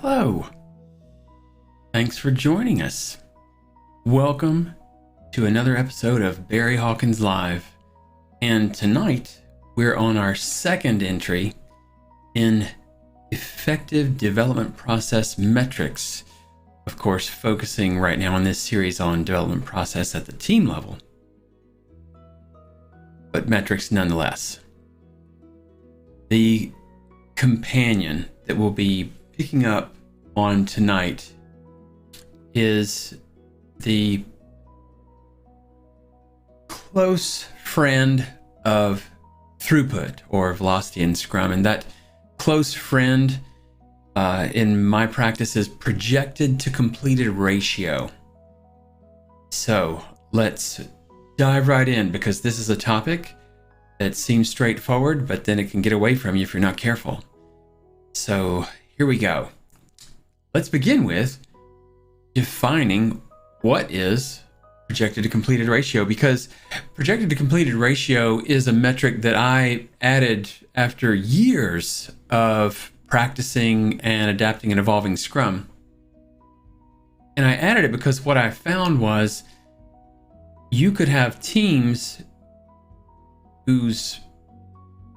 Hello. Thanks for joining us. Welcome to another episode of Barry Hawkins Live. And tonight we're on our second entry in effective development process metrics. Of course, focusing right now in this series on development process at the team level, but metrics nonetheless. The companion that we'll be picking up on tonight is the close friend of throughput or velocity in Scrum. And that close friend in my practice is projected to completed ratio. So let's dive right in, because this is a topic that seems straightforward, but then it can get away from you if you're not careful. So here we go. Let's begin with defining what is projected to completed ratio, because projected to completed ratio is a metric that I added after years of practicing and adapting and evolving Scrum. And I added it because what I found was you could have teams whose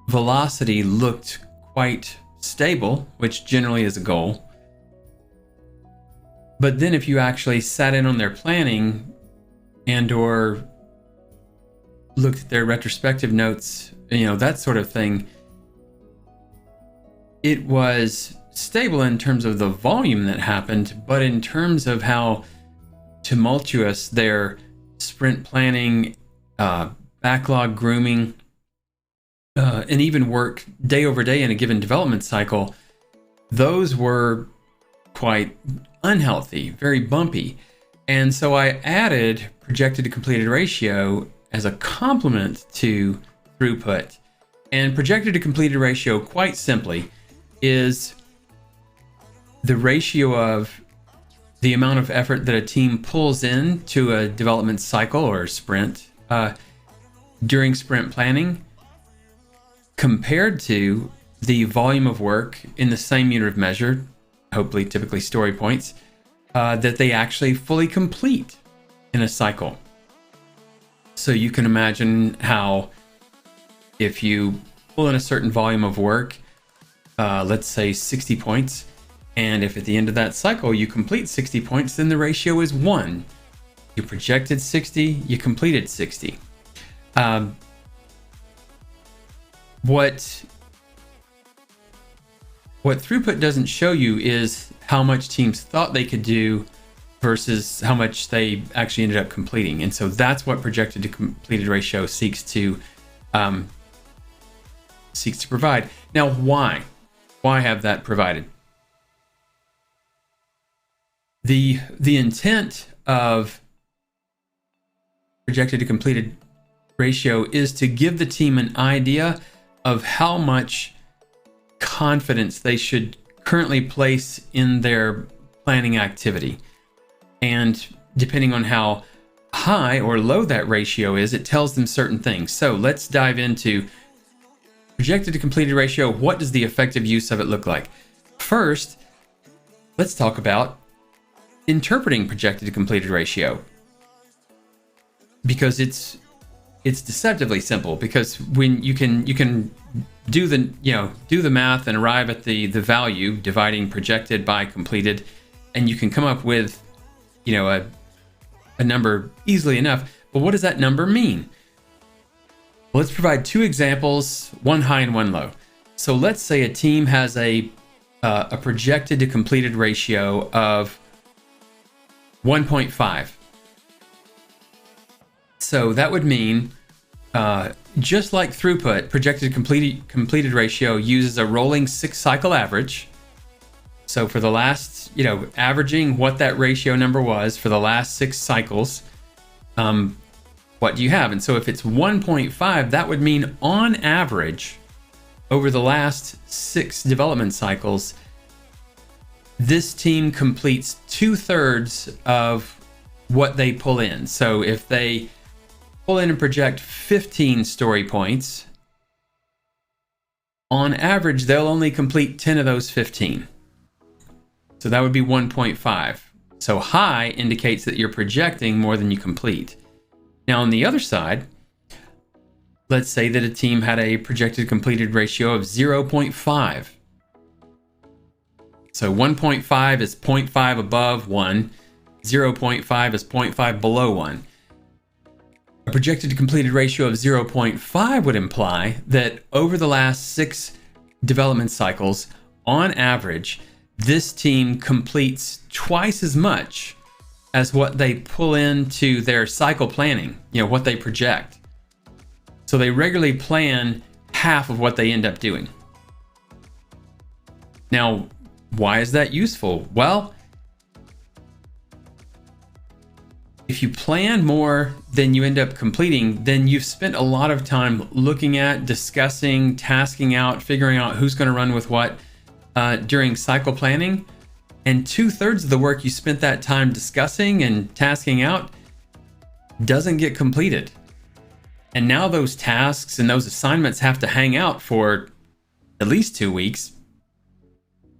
velocity looked quite stable, which generally is a goal. But then if you actually sat in on their planning and or looked at their retrospective notes, that sort of thing, it was stable in terms of the volume that happened, but in terms of how tumultuous their sprint planning, backlog grooming, and even work day over day in a given development cycle, those were quite unhealthy, very bumpy. And so I added projected to completed ratio as a complement to throughput. And projected to completed ratio, quite simply, is the ratio of the amount of effort that a team pulls in to a development cycle or sprint during sprint planning compared to the volume of work in the same unit of measure, hopefully typically story points, that they actually fully complete in a cycle. So you can imagine how if you pull in a certain volume of work, let's say 60 points, and if at the end of that cycle you complete 60 points, then the ratio is 1. You projected 60, you completed 60. What throughput doesn't show you is how much teams thought they could do versus how much they actually ended up completing. And so that's what projected to completed ratio seeks to provide. Now, why have that provided? The intent of projected to completed ratio is to give the team an idea of how much confidence they should currently place in their planning activity. And depending on how high or low that ratio is, it tells them certain things. So let's dive into projected to completed ratio. What does the effective use of it look like? First, let's talk about interpreting projected to completed ratio, because it's deceptively simple. Because when you can do the math and arrive at the value dividing projected by completed, and you can come up with a number easily enough. But what does that number mean? Well, let's provide two examples, one high and one low. So let's say a team has a projected to completed ratio of 1.5. So that would mean, just like throughput, projected completed ratio uses a rolling 6-cycle average. So for the last, averaging what that ratio number was for the last 6 cycles, what do you have? And so if it's 1.5, that would mean on average, over the last 6 development cycles, this team completes 2/3 of what they pull in. So if they pull in and project 15 story points, on average, they'll only complete 10 of those 15. So that would be 1.5. So high indicates that you're projecting more than you complete. Now on the other side, let's say that a team had a projected completed ratio of 0.5. So 1.5 is 0.5 above 1. 0.5 is 0.5 below 1. A projected completed ratio of 0.5 would imply that over the last 6 development cycles, on average, this team completes twice as much as what they pull into their cycle planning, what they project. So they regularly plan half of what they end up doing. Now, why is that useful? Well, if you plan more than you end up completing, then you've spent a lot of time looking at, discussing, tasking out, figuring out who's going to run with what during cycle planning. And 2/3 of the work you spent that time discussing and tasking out doesn't get completed. And now those tasks and those assignments have to hang out for at least 2 weeks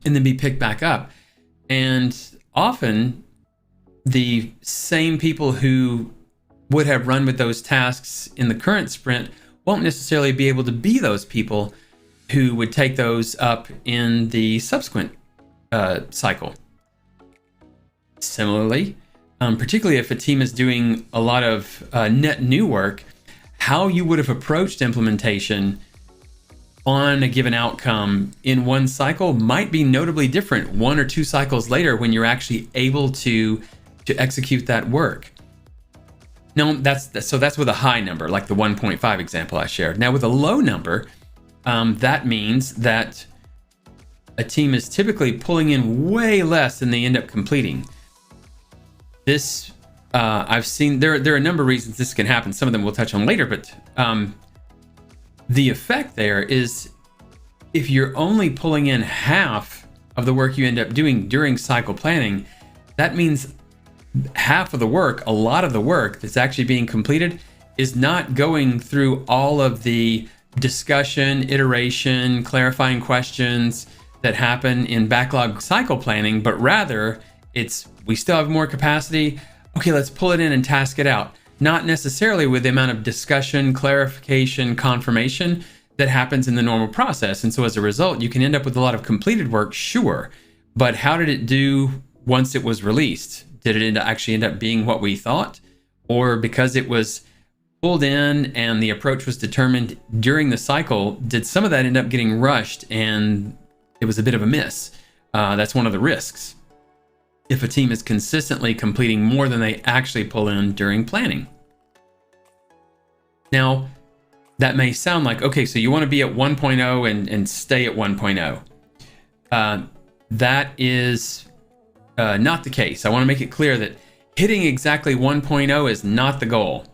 and then be picked back up. And often the same people who would have run with those tasks in the current sprint won't necessarily be able to be those people who would take those up in the subsequent cycle. Similarly, particularly if a team is doing a lot of net new work, how you would have approached implementation on a given outcome in one cycle might be notably different 1 or 2 cycles later when you're actually able to execute that work. Now, that's with a high number, like the 1.5 example I shared. Now, with a low number, that means that a team is typically pulling in way less than they end up completing. This, I've seen, there are a number of reasons this can happen. Some of them we'll touch on later, but the effect there is if you're only pulling in half of the work you end up doing during cycle planning, that means half of the work, a lot of the work that's actually being completed is not going through all of the discussion, iteration, clarifying questions that happen in backlog cycle planning, but rather it's, we still have more capacity. Okay, let's pull it in and task it out. Not necessarily with the amount of discussion, clarification, confirmation that happens in the normal process. And so as a result, you can end up with a lot of completed work, sure, but how did it do once it was released? Did it actually end up being what we thought? Or because it was pulled in and the approach was determined during the cycle, did some of that end up getting rushed and it was a bit of a miss? That's one of the risks if a team is consistently completing more than they actually pull in during planning. Now, that may sound like, okay, so you want to be at 1.0 and stay at 1.0. That is not the case. I want to make it clear that hitting exactly 1.0 is not the goal.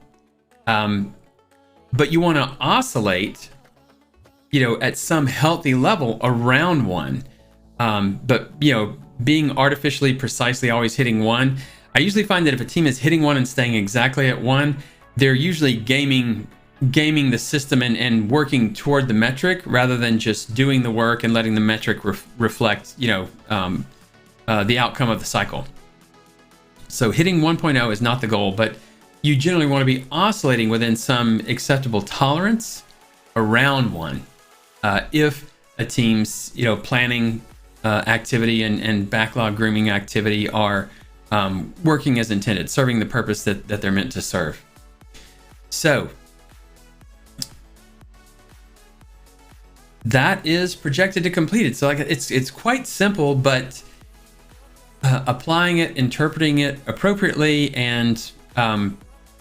But you want to oscillate, at some healthy level around 1. But, being artificially precisely always hitting 1, I usually find that if a team is hitting 1 and staying exactly at 1, they're usually gaming the system and working toward the metric rather than just doing the work and letting the metric reflect, the outcome of the cycle. So hitting 1.0 is not the goal, but you generally want to be oscillating within some acceptable tolerance around 1. If a team's, planning activity and backlog grooming activity are working as intended, serving the purpose that they're meant to serve. So that is projected to completed. So it's quite simple, but applying it, interpreting it appropriately, and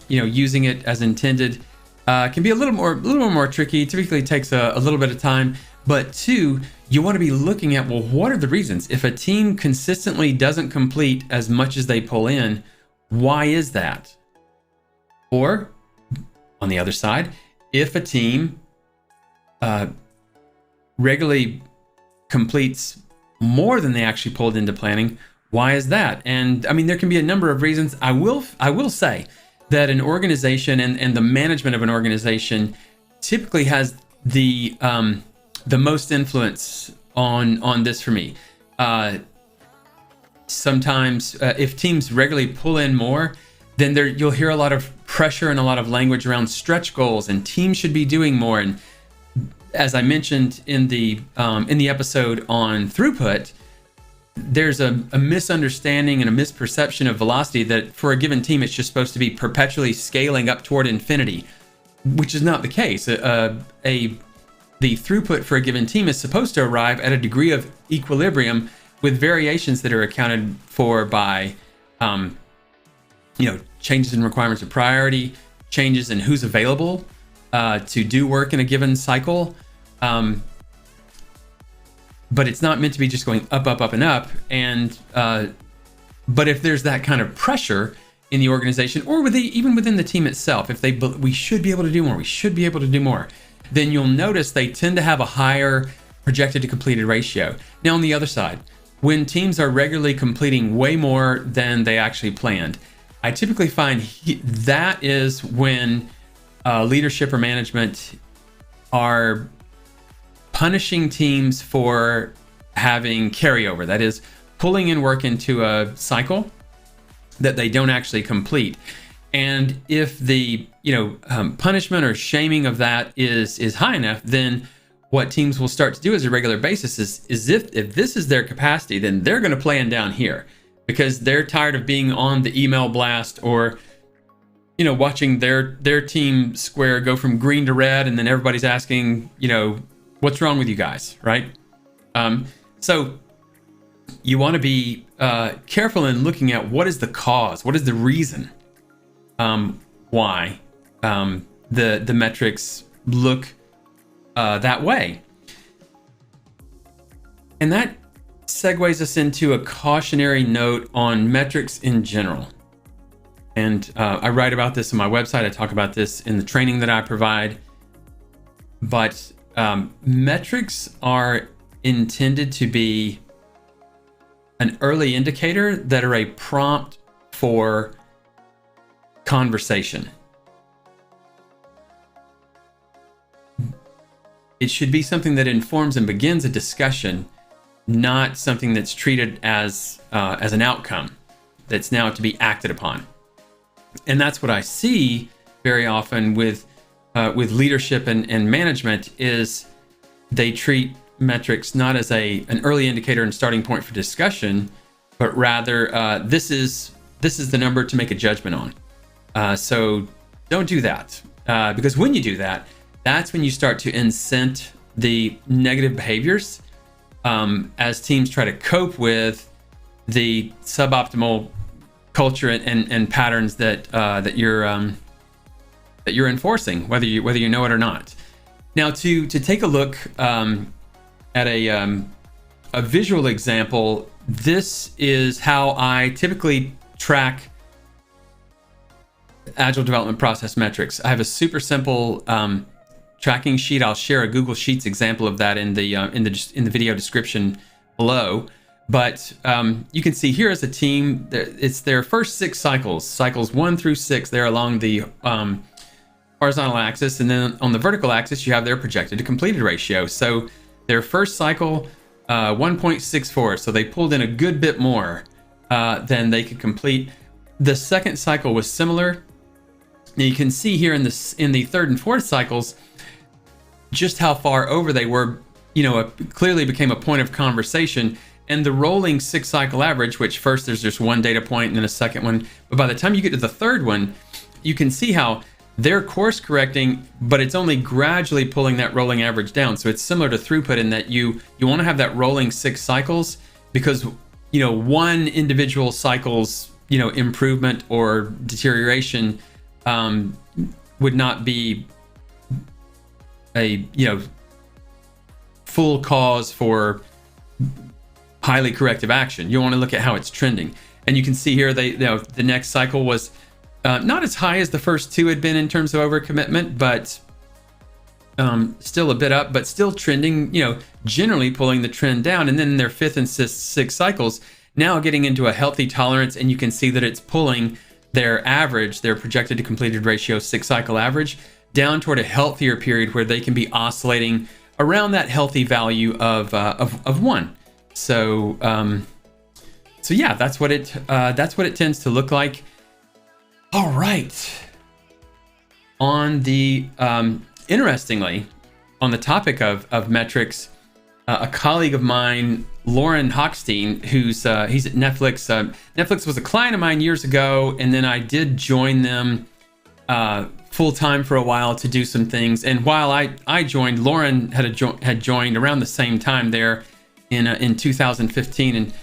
using it as intended can be a little more tricky. Typically takes a little bit of time. But 2, you want to be looking at, well, what are the reasons? If a team consistently doesn't complete as much as they pull in, why is that? Or on the other side, if a team regularly completes more than they actually pulled into planning, why is that? And I mean, there can be a number of reasons. I will say that an organization and the management of an organization typically has the most influence on this for me. sometimes if teams regularly pull in more, then you'll hear a lot of pressure and a lot of language around stretch goals, and teams should be doing more. And as I mentioned in the episode on throughput, there's a misunderstanding and a misperception of velocity that for a given team it's just supposed to be perpetually scaling up toward infinity, which is not the case. The throughput for a given team is supposed to arrive at a degree of equilibrium with variations that are accounted for by changes in requirements of priority, changes in who's available to do work in a given cycle. But it's not meant to be just going up, up, up, and up. And but if there's that kind of pressure in the organization, or even within the team itself, if we should be able to do more, we should be able to do more, then you'll notice they tend to have a higher projected to completed ratio. Now, on the other side, when teams are regularly completing way more than they actually planned, I typically find that is when leadership or management are punishing teams for having carryover. That is, pulling in work into a cycle that they don't actually complete. And if the punishment or shaming of that is high enough, then what teams will start to do as a regular basis is if this is their capacity, then they're going to plan down here, because they're tired of being on the email blast or watching their team square go from green to red, and then everybody's asking what's wrong with you guys, right? So you want to be careful in looking at what is the cause, what is the reason why the metrics look that way. And that segues us into a cautionary note on metrics in general. And I write about this on my website. I talk about this in the training that I provide. But metrics are intended to be an early indicator that are a prompt for conversation. It should be something that informs and begins a discussion, not something that's treated as an outcome that's now to be acted upon. And that's what I see very often with leadership and management, is they treat metrics not as an early indicator and starting point for discussion, but rather this is the number to make a judgment on. So don't do that, because when you do that, that's when you start to incent the negative behaviors as teams try to cope with the suboptimal culture and patterns that you're enforcing, whether you know it or not. Now, to take a look at a visual example, this is how I typically track agile development process metrics. I have a super simple tracking sheet. I'll share a Google Sheets example of that in the video description below. But you can see here as a team, it's their first 6 cycles 1 through 6. They're along the horizontal axis, and then on the vertical axis you have their projected to completed ratio. So their first cycle 1.64, so they pulled in a good bit more than they could complete. The second cycle was similar. Now you can see here in the third and fourth cycles just how far over they were. It clearly became a point of conversation. And the rolling 6 cycle average, which first there's just one data point and then a second one, but by the time you get to the third one, you can see how they're course correcting, but it's only gradually pulling that rolling average down. So it's similar to throughput in that you want to have that rolling 6 cycles, because one individual cycle's improvement or deterioration would not be a full cause for highly corrective action. You want to look at how it's trending, and you can see here the next cycle was not as high as the first 2 had been in terms of overcommitment, but still a bit up, but still trending, generally pulling the trend down. And then in their 5th and 6th cycles, now getting into a healthy tolerance, and you can see that it's pulling their average, their projected to completed ratio 6 cycle average, down toward a healthier period where they can be oscillating around that healthy value of 1. So so yeah, that's what it tends to look like. All right. On the interestingly, on the topic of metrics, a colleague of mine, Lauren Hochstein, he's at Netflix. Netflix was a client of mine years ago, and then I did join them full time for a while to do some things. And while I joined, Lauren had joined around the same time there in 2015, and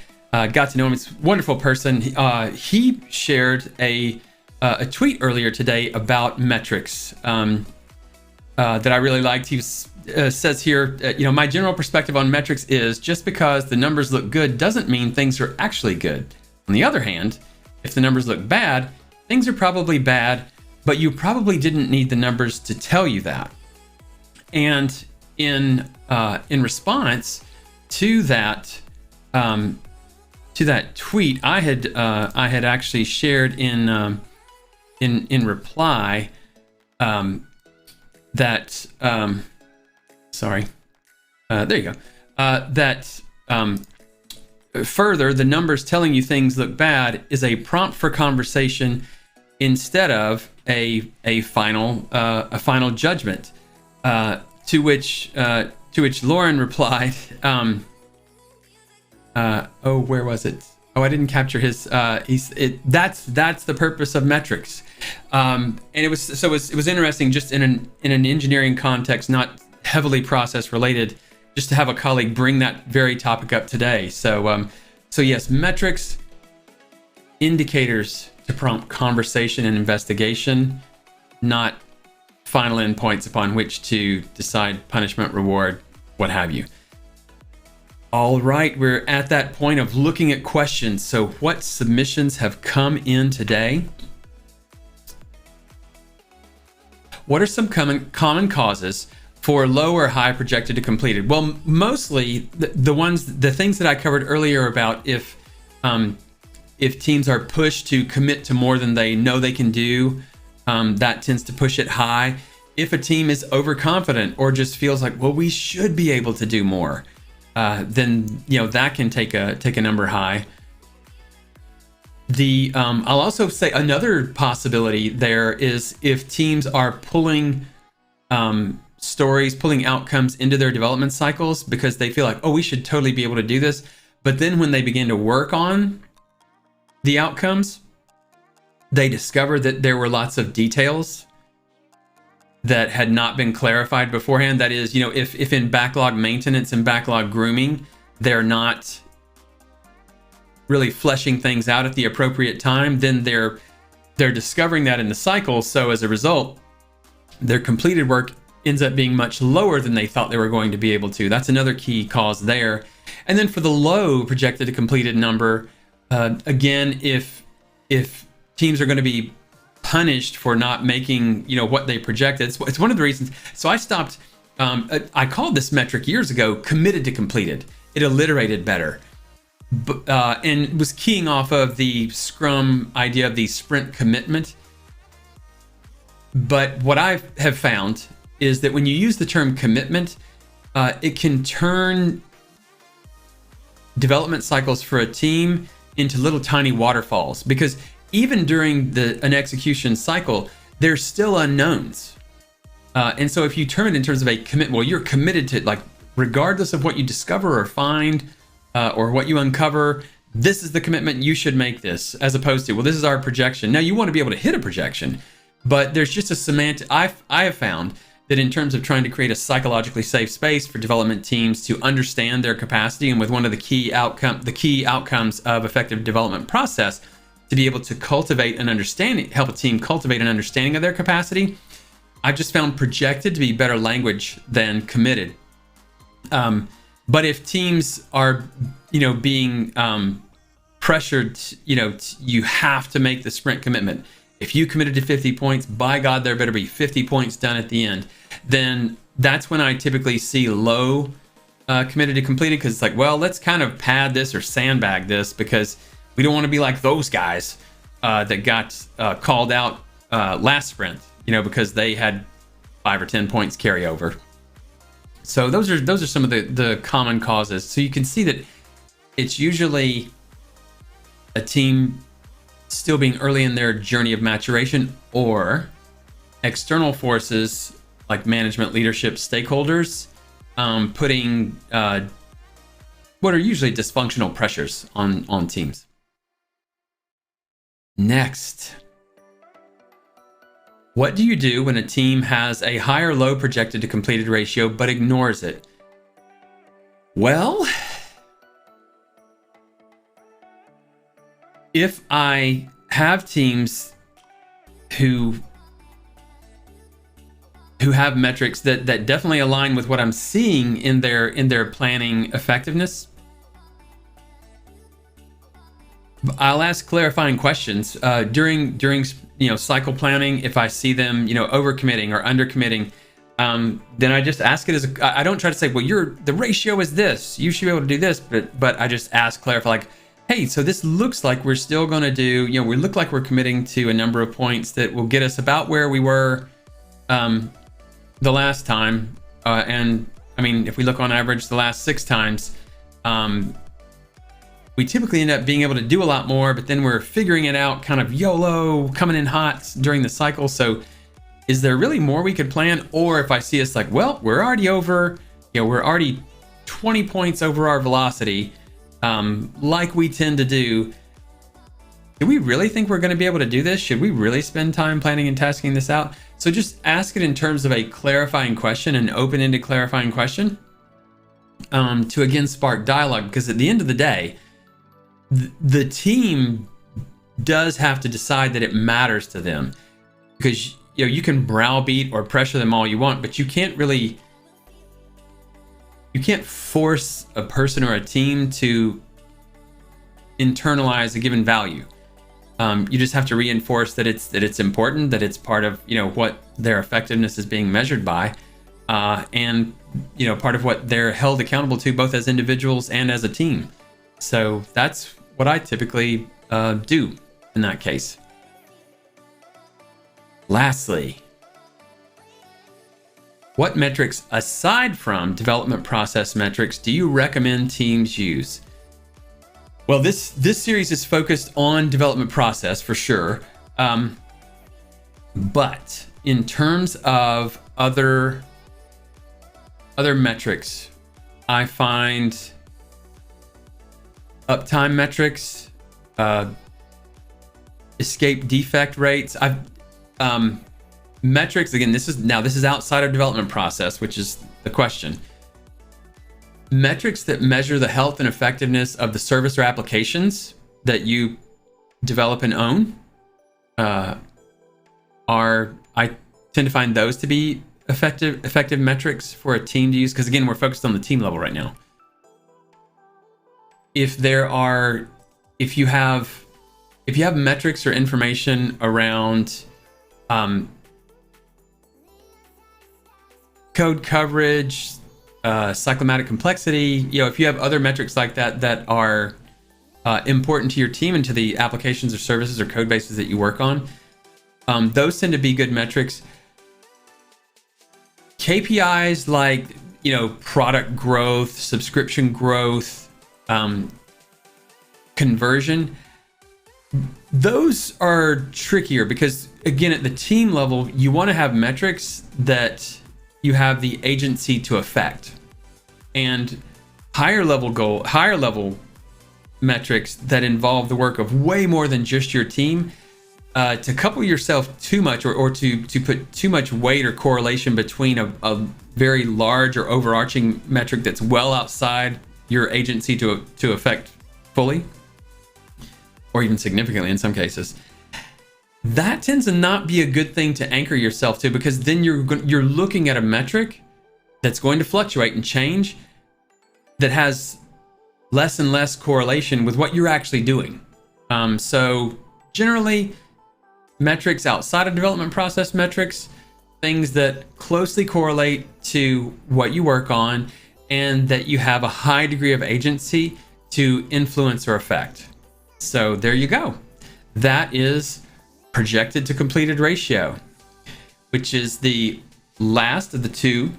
got to know him. He's a wonderful person. He shared a tweet earlier today about metrics that I really liked. He says here, my general perspective on metrics is just because the numbers look good doesn't mean things are actually good. On the other hand, if the numbers look bad, things are probably bad, but you probably didn't need the numbers to tell you that. And in response to that tweet, I had actually shared in reply that there you go. That further, the numbers telling you things look bad is a prompt for conversation instead of a final judgment. To which Lauren replied, where was it? Oh, I didn't capture his. That's the purpose of metrics, and it was interesting, just in an engineering context, not heavily process related, just to have a colleague bring that very topic up today. So yes, metrics, indicators to prompt conversation and investigation, not final endpoints upon which to decide punishment, reward, what have you. All right, we're at that point of looking at questions. So what submissions have come in today? What are some common causes for low or high projected to completed? Well, mostly the things that I covered earlier about if teams are pushed to commit to more than they know they can do, that tends to push it high. If a team is overconfident or just feels like, well, we should be able to do more, then that can take a number high. I'll also say another possibility there is if teams are pulling pulling outcomes into their development cycles because they feel like, oh, we should totally be able to do this. But then when they begin to work on the outcomes, they discover that there were lots of details that had not been clarified beforehand. That is, if in backlog maintenance and backlog grooming, they're not really fleshing things out at the appropriate time, then they're discovering that in the cycle. So as a result, their completed work ends up being much lower than they thought they were going to be able to. That's another key cause there. And then for the low projected to completed number, again, if teams are going to be punished for not making what they projected, it's one of the reasons. So I stopped. I called this metric years ago committed to completed. It alliterated better, and was keying off of the Scrum idea of the sprint commitment. But what I have found is that when you use the term commitment, it can turn development cycles for a team into little tiny waterfalls, because even during an execution cycle, there's still unknowns. And so if you term it in terms of a commitment, well, you're committed to, like, regardless of what you discover or find or what you uncover, this is the commitment, you should make this, as opposed to, well, this is our projection. Now, you want to be able to hit a projection, but there's just a semantic. I have found that in terms of trying to create a psychologically safe space for development teams to understand their capacity, and with one of the key outcomes of effective development process, to be able to cultivate an understanding, help a team cultivate an understanding of their capacity, I've just found projected to be better language than committed. But if teams are, being pressured, you have to make the sprint commitment. If you committed to 50 points, by God, there better be 50 points done at the end. Then that's when I typically see low committed to completed, because it's like, well, let's kind of pad this or sandbag this, because we don't want to be like those guys that got called out last sprint, because they had 5 or 10 points carry over. So those are some of the common causes. So you can see that it's usually a team still being early in their journey of maturation, or external forces like management, leadership, stakeholders putting what are usually dysfunctional pressures on teams. Next, what do you do when a team has a high or low projected to completed ratio but ignores it? Well, if I have teams who have metrics that definitely align with what I'm seeing in their planning effectiveness, I'll ask clarifying questions during cycle planning. If I see them overcommitting or undercommitting, then I just ask it as I don't try to say, well, the ratio is this, you should be able to do this, but I just clarify, like, hey, so this looks like we're still going to do, we look like we're committing to a number of points that will get us about where we were the last time. And I mean, if we look on average the last 6 times, we typically end up being able to do a lot more, but then we're figuring it out kind of YOLO, coming in hot during the cycle. So is there really more we could plan? Or if I see us like, well, we're already over, we're already 20 points over our velocity, like we tend to do we really think we're going to be able to do this? Should we really spend time planning and tasking this out? So just ask it in terms of a clarifying question, an open-ended clarifying question, to again spark dialogue, because at the end of the day, the team does have to decide that it matters to them, because you can browbeat or pressure them all you want, but you can't force a person or a team to internalize a given value. You just have to reinforce that it's important, that it's part of what their effectiveness is being measured by, and part of what they're held accountable to, both as individuals and as a team. So that's what I typically do in that case. Lastly, what metrics aside from development process metrics do you recommend teams use? Well, this series is focused on development process for sure, but in terms of other metrics, I find uptime metrics, escape defect rates. Metrics, again, this is outside of development process, which is the question. Metrics that measure the health and effectiveness of the service or applications that you develop and own I tend to find those to be effective metrics for a team to use, because again, we're focused on the team level right now. If you have metrics or information around code coverage, cyclomatic complexity, if you have other metrics like that are important to your team and to the applications or services or code bases that you work on, those tend to be good metrics. KPIs like product growth, subscription growth, conversion, those are trickier, because again, at the team level, you want to have metrics that you have the agency to affect, and higher level metrics that involve the work of way more than just your team. To couple yourself too much or to put too much weight or correlation between a very large or overarching metric that's well outside your agency to affect fully, or even significantly in some cases, that tends to not be a good thing to anchor yourself to, because then you're looking at a metric that's going to fluctuate and change, that has less and less correlation with what you're actually doing. So generally, metrics outside of development process metrics, things that closely correlate to what you work on and that you have a high degree of agency to influence or affect. So there you go. That is projected to completed ratio, which is the last of the 2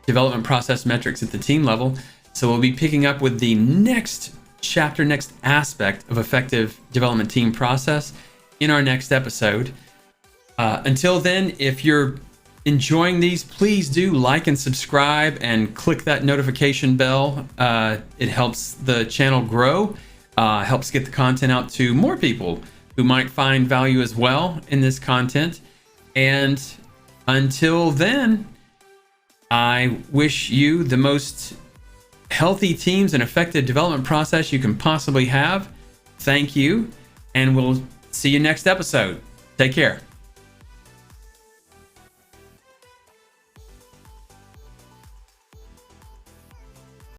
development process metrics at the team level. So we'll be picking up with the next chapter, next aspect of effective development team process in our next episode. Until then, if you're enjoying these, please do like and subscribe and click that notification bell. It helps the channel grow, helps get the content out to more people who might find value as well in this content. And until then, I wish you the most healthy teams and effective development process you can possibly have. Thank you, and we'll see you next episode. Take care.